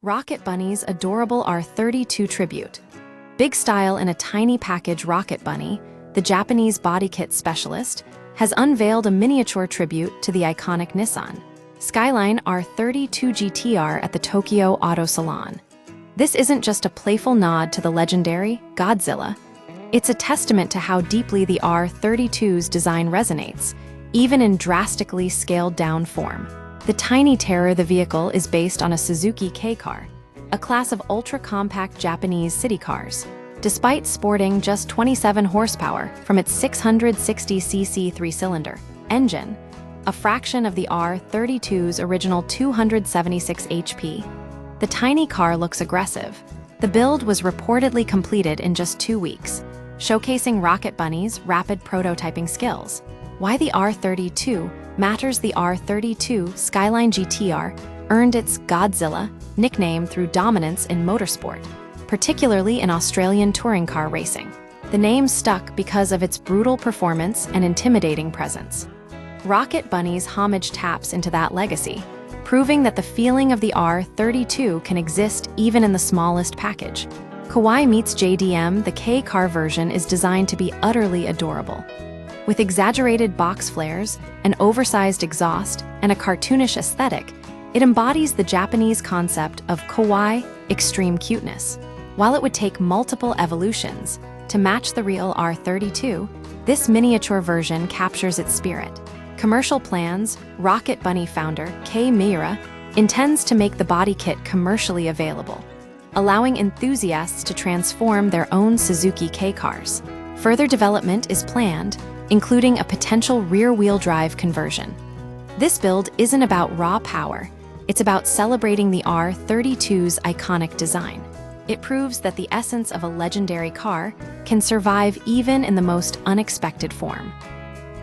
Rocket Bunny's adorable R32 tribute. Big style in a tiny package. Rocket Bunny, the Japanese body kit specialist, has unveiled a miniature tribute to the iconic Nissan Skyline R32 GTR at the Tokyo Auto Salon. This isn't just a playful nod to the legendary Godzilla. It's a testament to how deeply the R32's design resonates, even in drastically scaled-down form. The tiny terror, the vehicle is based on a Suzuki K-car, a class of ultra-compact Japanese city cars. Despite sporting just 27 horsepower from its 660cc three-cylinder engine, a fraction of the R32's original 276 HP, the tiny car looks aggressive. The build was reportedly completed in just 2 weeks, showcasing Rocket Bunny's rapid prototyping skills. Why the R32 matters. The R32 Skyline GTR earned its Godzilla nickname through dominance in motorsport, particularly in Australian touring car racing. The name stuck because of its brutal performance and intimidating presence. Rocket Bunny's homage taps into that legacy, proving that the feeling of the R32 can exist even in the smallest package. Kawaii meets JDM, the K-car version is designed to be utterly adorable. With exaggerated box flares, an oversized exhaust, and a cartoonish aesthetic, it embodies the Japanese concept of kawaii, extreme cuteness. While it would take multiple evolutions to match the real R32, this miniature version captures its spirit. Commercial plans. Rocket Bunny founder Kei Miura intends to make the body kit commercially available, allowing enthusiasts to transform their own Suzuki K-cars. Further development is planned, including a potential rear-wheel drive conversion. This build isn't about raw power, it's about celebrating the R32's iconic design. It proves that the essence of a legendary car can survive even in the most unexpected form.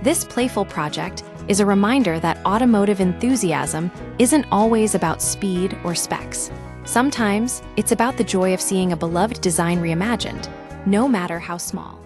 This playful project is a reminder that automotive enthusiasm isn't always about speed or specs. Sometimes it's about the joy of seeing a beloved design reimagined, no matter how small.